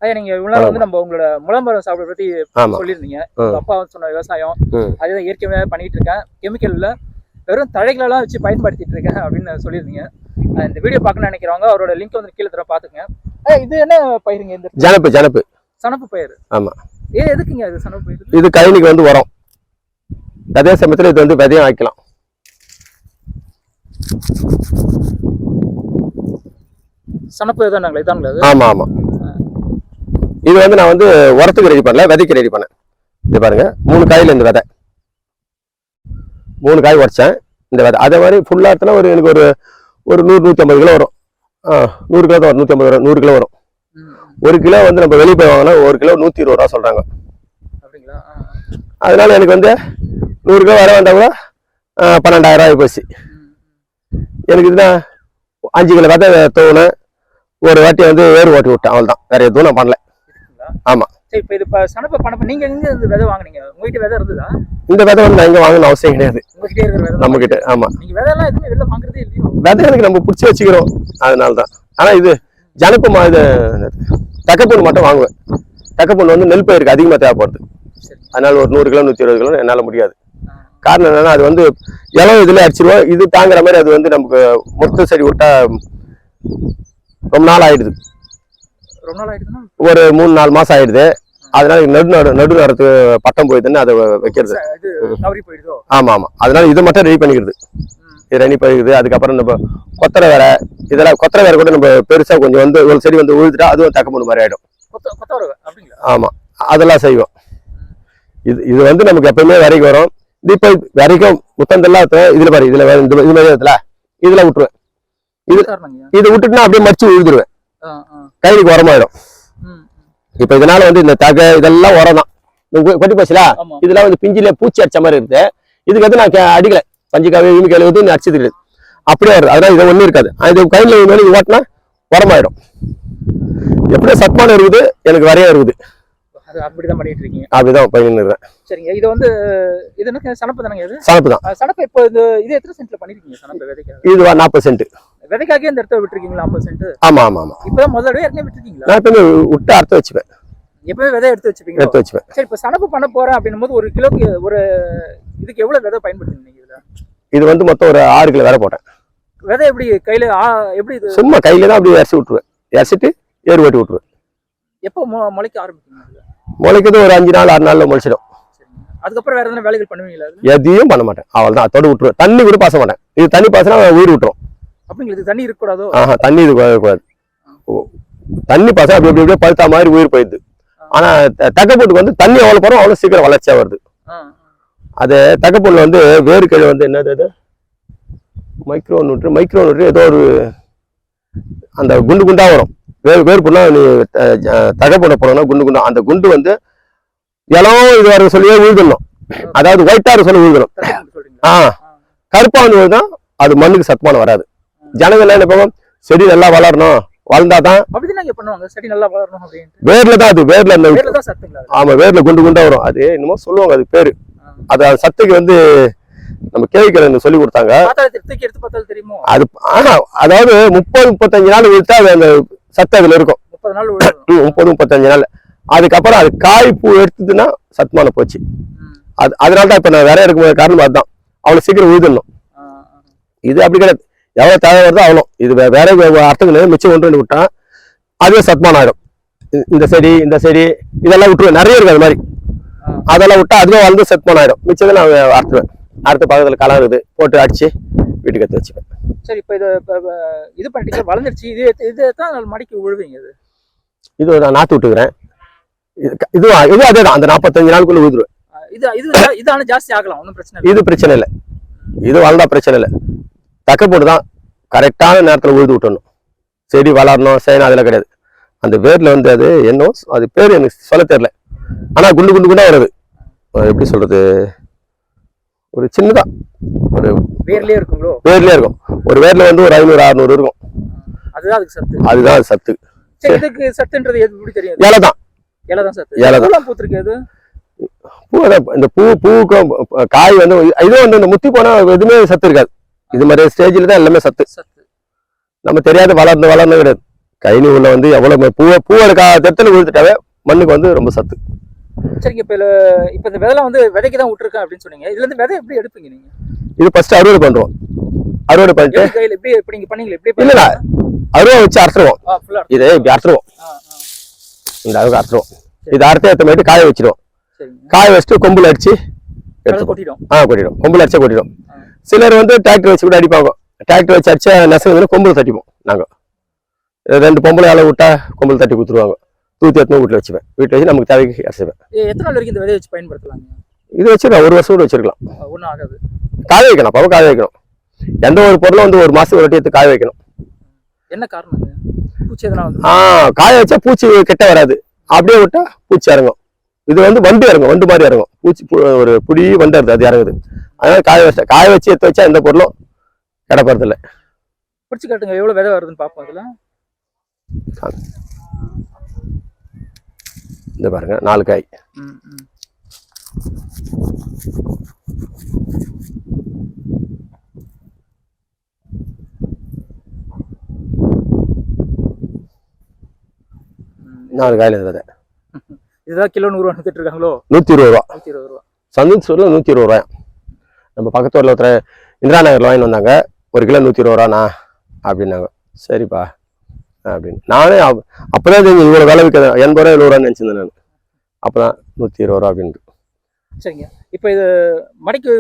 ஐயா நீங்க இவ்வளவு வந்து நம்ம உங்களோட முளம்பரம் சாப்பிட பத்தி சொல்லியிருந்தீங்க. அப்பா சொன்ன விவசாயம் அதுதான் இயற்கையாக பண்ணிட்டு இருக்கேன், கெமிக்கல் இல்ல, வெறும் தழைகளெல்லாம் வச்சு பயன்படுத்திட்டு இருக்கேன் அப்படின்னு சொல்லியிருந்தீங்க. இந்த வீடியோ பார்க்கணும்னு நினைக்கிறவங்க அவரோட லிங்க் வந்து கீழே தர பாத்துங்க. இது என்ன பயிருங்க? இந்த ஜனப்பு சனப்பு பயிர். ஆமா. எதுக்குங்க அது சனப்பு பயிர்? இது கழனிக்கு வந்து வரும். அதே சமயத்துல இது வந்து விதையும் வைக்கலாம். சனப்பு இதாங்களா? இதாங்களா? ஆமா ஆமா. இது வந்து நான் வந்து உரத்துக்கு ரெடி பண்ணல, விதைக்கு ரெடி பண்ணேன். இது பாருங்க, 3 காயில இந்த விதை, 3 காய் உடைச்சேன் இந்த விதை. அதே மாதிரி ஃபுல்லா எடுத்தனா ஒரு எனக்கு ஒரு 100-150 கிலோ வரும். 100 கிலோ தான் வரும், 150 வரும், 100 கிலோ வரும். 1 கிலோ வந்து நம்ம வெளியே போய் வாங்கினா 1 கிலோ 120 ரூபா சொல்றாங்க. அதனால எனக்கு வந்து 100 கிலோ வர வேண்டாம் கூட 12,000 ரூபாய் போச்சு எனக்கு. இதுனா 5 கிலோ விதை தோணும். ஒரு வாட்டி வந்து ஏறு ஓட்டி விட்டேன், அவ்வளவுதான். வேற எதுவும் நான் பண்ணல. ஆமா. சரி, இப்போ இது சனப்பு பண்ணப்ப நீங்க எங்க இந்த விதை வாங்குனீங்க? உங்ககிட்ட விதை இருந்ததா? இந்த விதை வந்து நான் இங்க வாங்கணும் அவசியம் கிடையாது, உங்ககிட்ட இருக்கிற விதை நம்ம கிட்ட. ஆமா, நீங்க விதை எல்லாம் எதுவுமே வெளில வாங்குறதே இல்லையோ? விதை எனக்கு நம்ம பிடிச்சி வச்சுக்கிறோம், அதனாலதான். ஆனா இது ஜனப்பு இது தக்கப்பொண்ணு மட்டும் வாங்குவேன். தக்கப்பொண்ணு வந்து நெல் பயிருக்கு அதிகமா தேவைப்படுது. அதனால ஒரு 100 கிலோ 120 கிலோ என்னால முடியாது. காரணம் என்னன்னா அது வந்து இளம் இதுல அடிச்சிருவோம். இது தாங்குற மாதிரி அது வந்து நமக்கு மொத்த செடி விட்டா ரொம்ப நாள் ஆயிடுது. ஒரு 3-4 மாசம் ஆயிடுது. அதனால நடு நேரத்துக்கு பட்டம் போயிடுதுன்னு அதை வைக்கிறது. ஆமா ஆமா. அதனால இதை மட்டும் ரெடி பண்ணிக்கிறது. இது ரெடி பண்ணிக்கிறது. அதுக்கப்புறம் நம்ம கொத்தரை வேற, இதெல்லாம் கொத்தரை வேற கூட நம்ம பெருசா கொஞ்சம் வந்து ஒரு செடி வந்து உழுதுட்டா அதுவும் தக்கப்பொண்ணு மாதிரி ஆயிடும். ஆமா, அதெல்லாம் செய்வோம். இது வந்து நமக்கு எப்பயுமே விரைக்கு வரும். இது இப்ப விரைக்கும் முத்தந்தெல்லாம் இதுல பாரு, இதுல இது மாதிரி இதுல விட்டுருவேன். இது விட்டுட்டுனா அப்படியே மடிச்சு உழுதுருவேன், கைக்கு உரமாயிடும். இப்ப இதனால வந்து இந்த தகை இதெல்லாம் உரம் தான். கொட்டி போச்சுல, இதெல்லாம் வந்து பிஞ்சில பூச்சி அடிச்ச மாதிரி இருக்குது. இதுக்கு வந்து நான் அடிக்கல, பஞ்சுக்காவே ஈமிக்காவே வந்து அடிச்சது கிடையாது, அப்படியே வருது. அதனால இது ஒன்றும் இருக்காது. இது கையில இது ஓட்டினா உரமாயிடும். எப்படியும் சத்மானம் இருக்குது, எனக்கு வரையா இருக்குது. அப்படிதான் பண்ணிட்டு இருக்கீங்க? அப்படிதான் பண்ணிருக்கேன். சரிங்க. இது வந்து இது என்ன சனப்பு தானங்க? இது சனப்பு தான். சனப்பு இப்போ இது எத்தனை சென்ட்ல பண்ணிருக்கீங்க சனப்பு விதைக்காக? இது 40 சென்ட் விதைக்காக இந்த இடத்த விட்டுருக்கீங்களா? 50 சென்ட்? ஆமா ஆமா ஆமா. இப்பதான் முதல்ல ஏற்கனவே விட்டுருக்கீங்களா? நான் எப்பவுமே விட்டு அறுத்து வச்சுப்பேன். எப்பவுமே விதை எடுத்து வச்சுப்பீங்க? எடுத்து வச்சுப்பேன். சரி, இப்போ சனப்பு பண்ண போறேன் அப்படின்னும் போது ஒரு கிலோக்கு ஒரு இதுக்கு எவ்வளவு விதை பயன்படுத்துறீங்க இதுல? இது வந்து மொத்தம் ஒரு 6 கிலோ விதை போட்டேன். விதை எப்படி கையில எப்படி? இது சும்மா கையில தான் அப்படியே இறச்சி விட்டுருவேன். இறச்சிட்டு ஏறு ஓட்டி விட்டுருவேன். எப்போ முளைக்க ஆரம்பிக்குங்க? முளைக்குது ஒரு 5 நாள் 6 நாள்ல முளைச்சிடும். அதுக்கப்புறம் வேற எதனா வேலைகள் பண்ணுவீங்களா? எதையும் பண்ண மாட்டேன், அவ்வளவுதான். அதோட விட்டுருவேன். தண்ணி கூட பாச மாட்டேன். இது தண்ணி பாசனா உயிர் விட்டுரும். அப்படிங்கிறது தண்ணி இருக்கக்கூடாதோ? தண்ணி இது கூடாது. தண்ணி பாசா அப்படி அப்படியே பழுத்தா மாதிரி உயிர் போயிடுது. ஆனா தக்கப்பொண்ணுக்கு வந்து தண்ணி எவ்வளவு போறோம் அவ்வளவு சீக்கிரம் வளர்ச்சியா வருது. அது தக்கப்பொண்ணுல வந்து வேர்க்கழி வந்து என்னது, அது மைக்ரோ நியூட்ரி ஏதோ ஒரு அந்த குண்டு குண்டா வரும். வேர்ப்புனா நீ தக்கப்பொண்ண போனோம்னா குண்டு குண்டா, அந்த குண்டு வந்து இளம் இது வர சொல்லியே உழுதணும். அதாவது ஒயிட்டாரு சொல்லி உழுதணும். கருப்பா வந்து உழுதான் அது மண்ணுக்கு சத்துமானம் வராது. ஜனங்கள் என்ன பண்ணுவோம், செடி நல்லா வளரணும், வளர்ந்தாதான் வேர்ல தான். அது வேர்ல ஆமா, வேர்ல குண்டு குண்டா வரும். அது என்னமோ சொல்லுவாங்க, அது பேரு. அது சத்துக்கு வந்து நம்ம கேள்விக்கிழங்கு சொல்லி கொடுத்தாங்க. அது அதாவது 30-35 நாள் விழுத்தா அந்த சத்து அதுல இருக்கும். 30-35 நாள். அதுக்கப்புறம் அது காய் பூ எடுத்ததுன்னா சத்துமான போச்சு. அதனாலதான் இப்ப நான் வேற இருக்கும் காரணம் அதுதான், அவ்வளவு சீக்கிரம் உழுதணும். இது அப்படி கிடையாது, எவ்வளவு தேவை வருதோ அவ்வளோ. இது வேற அர்த்தங்கள் மிச்சம் 1-2 விட்டா அதுவே சத்மானம் ஆயிடும். இந்த செடி இதெல்லாம் விட்டுருவேன், நிறைய இருக்கு அது மாதிரி. அதெல்லாம் விட்டா அதுவே வளர்ந்து சத்மானம் ஆயிடும். மிச்சத்தை நான் அறுத்துவேன். அடுத்த பக்கத்துல களம் இருக்குது, போட்டு அடிச்சு வீட்டுக்கு எடுத்து வச்சுப்பேன். சரி, இப்ப இது பண்ணிட்டு வளர்ந்துருச்சு, இது தான் மடிக்கு விழுவீங்க? இது நான் நாத்து விட்டுக்கிறேன். இது அதேதான், அந்த 45 நாளுக்குள்ள விழுதுருவேன். இது ஜாஸ்தி ஆகலாம், ஒன்றும் பிரச்சனை இல்லை. இது பிரச்சனை இல்லை, இது வளர்ந்தா பிரச்சனை இல்லை. தக்கப்பொண்ணு தான் கரெக்டான நேரத்துல உழுது விட்டணும். செடி வளரணும் செய்யணும் அதெல்லாம் கிடையாது. அந்த வேர்ல வந்து அது என்ன, அது பேரு எனக்கு சொல்ல தெரியல. ஆனா குண்டு குண்டு குண்டா வருது. எப்படி சொல்றது, ஒரு சின்னதா ஒரு வேர்லயே இருக்குங்களோ? வேர்லயே இருக்கும். ஒரு வேர்ல வந்து ஒரு 500-600 இருக்கும். அதுதான் அதுக்கு சத்து. அதுதான் சத்து. இதுக்கு சத்துன்றது எப்படி தெரியும்? இலை தான் சத்து. இலை தான் பூத்திருக்கு. அது பூ தான். இந்த பூவுக்கும் காய் வந்து இது வந்து இந்த முத்தி போனா எதுவுமே சத்து இருக்காது. இது மாதிரி ஸ்டேஜ்ல தான் எல்லாமே சத்து. நம்ம தெரியாத வளர்ந்து கிடையாது. கைனி உள்ள வந்து எவ்வளவு பூவோட தெத்தல விழுந்துட்டாவே மண்ணுக்கு வந்து ரொம்ப சத்து. சரிங்க. இப்ப இந்த விதைலாம் வந்து விதைக்கு தான் விட்டுருக்கேன் அப்படின்னு சொன்னீங்க. இதுல இருந்து விதை எப்படி எடுப்பீங்க நீங்க? இது ஃபர்ஸ்ட் அறுவடை பண்றோம். அறுவடை பண்ணிட்டு கையில எப்படி நீங்க பண்ணீங்களா? எப்படி இல்ல அறுவடை வச்சு அறுத்துருவோம். இது இப்படி அறுத்துருவோம். இந்த அளவுக்கு அறுத்துருவோம். இது அறுத்து ஏற்ற மாதிரி காய வச்சிருவோம். காய வச்சுட்டு கொம்புல அடிச்சு கொட்டிடும். கொட்டிடும். கொம்புல அடிச்சா கொட்டிடும். சிலர் வந்து டிராக்டர் வச்சு கூட அடிப்பாங்க. டிராக்டர் வச்சு அடிச்சா நெசவு கொம்புல தட்டிப்போம். நாங்க 2 பொம்பளை அளவு விட்டா கொம்புல தட்டி கொடுத்துருவாங்க. தூத்தி எத்தனை வீட்டில் வச்சுப்பேன். வீட்டில் வச்சு நமக்கு தேவைக்கு அரைச்சிப்பேன். எத்தனை நாள் வரைக்கும் இந்த விதையை வச்சு பயன்படுத்தலாம்? இது வச்சிருக்கலாம், 1 வருஷம் கூட வச்சிருக்கலாம். ஒன்றும் ஆகாது. காய வைக்கணும். அப்போ காய வைக்கணும். எந்த ஒரு பொருளும் வந்து 1 மாசத்துக்கு ஒரு எடுத்து காய வைக்கணும். என்ன காரணம்? பூச்சி எதனா வந்து காய வச்சா பூச்சி கெட்ட வராது. அப்படியே விட்டா பூச்சி இறங்கும். இது வந்து வண்டு இறங்கும். வண்டு மாதிரி இறங்கும். பூச்சி ஒரு புடி வண்டு அது இறங்குது. அதனால காய வச்சு எடுத்து வச்சா எந்த பொருளும் கிடப்பறது இல்லை. பிடிச்சி காட்டுங்க எவ்வளவு விதை வருதுன்னு பார்ப்போம். அதுல இந்த பாருங்க 4 காய். காயில விதை. இதுதான் கிலோ 100 ரூபா வித்துட்டு இருக்காங்களோ? 120 ரூபா. 120 ரூபா. சந்தூர்ல 120 ரூபாய். நம்ம பக்கத்து ஊர்ல ஒருத்தர் இந்திரா நகர்ல வாங்கி வந்தாங்க. 1 கிலோ 120 ரூபாண்ணா அப்படின்னாங்க. சரிப்பா அப்படின்னு நானே அப்பதான் தெரிஞ்சு இவ்வளவு விலை விற்க 80 ரூபா 70 ரூபான்னு நினைச்சிருந்தேன் நான். அப்பதான் 120 ரூபா அப்படின்ட்டு. சரிங்க. இப்ப இது மடிக்கு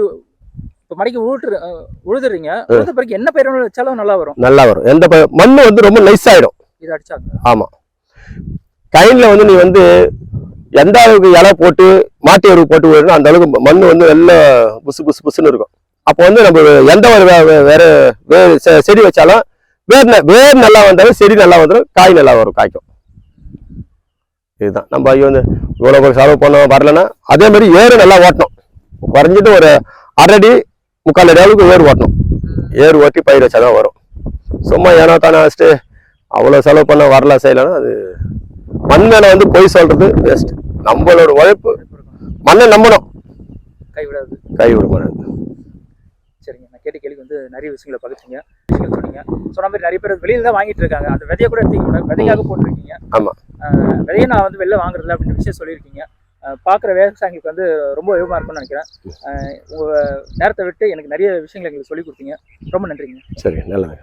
உழுதுறீங்க. உழுத பிறகு என்ன பயிர் வச்சாலும் நல்லா வரும். நல்லா வரும். எந்த மண்ணு வந்து ரொம்ப நைஸ் ஆயிடும் இது அடிச்சாங்க. ஆமா. கைன்ல வந்து நீ வந்து எந்த அளவுக்கு இலை போட்டு மாட்டு எருவு போட்டு விடணும் அந்த அளவுக்கு மண் வந்து நல்ல புசு புசு புசுன்னு இருக்கும். அப்போ வந்து நம்ம எந்த ஒரு வேற செடி வச்சாலும் வேர் நல்லா வந்தாலும் செடி நல்லா வந்துடும், காய் நல்லா வரும், காய்க்கும். இதுதான் நம்ம ஐயோ வந்து இவ்வளோ செலவு பண்ணோம் வரலன்னா அதே மாதிரி ஏறு நல்லா ஓட்டணும். குறைஞ்சிட்டு ஒரு 1/2 அடி 3/4 அடி அளவுக்கு ஏறு ஓட்டணும். ஏறு ஓட்டி பயிர் வச்சாதான் வரும். சும்மா ஏனோ தானே வச்சுட்டு அவ்வளோ செலவு பண்ண வரலாம் செய்யலாம். அது மண் மேல வந்து பொய் சொல்றது வேஸ்ட். நம்மளோட உழைப்பு மண்ணை நம்பணும், கைவிட மாட்டாது. சரிங்க. நான் கேட்ட கேள்வி வந்து நிறைய விஷயங்களை பகிர்ந்தீங்க, சொன்னீங்க. சொன்ன மாதிரி நிறைய பேர் வெளியில தான் வாங்கிட்டு இருக்காங்க. அந்த விதையை கூட எடுத்தீங்க, விதையாக போட்டிருக்கீங்க. ஆமா. விதையை நான் வந்து வெளில வாங்குறதில்ல அப்படின்னு விஷயம் சொல்லியிருக்கீங்க. பார்க்குற விவசாயிகளுக்கு வந்து ரொம்ப உபயோகமா இருக்கும்னு நினைக்கிறேன். உங்க நேரத்தை விட்டு எனக்கு நிறைய விஷயங்களை எங்களுக்கு சொல்லி கொடுத்தீங்க. ரொம்ப நன்றிங்க. சரி, நல்லது.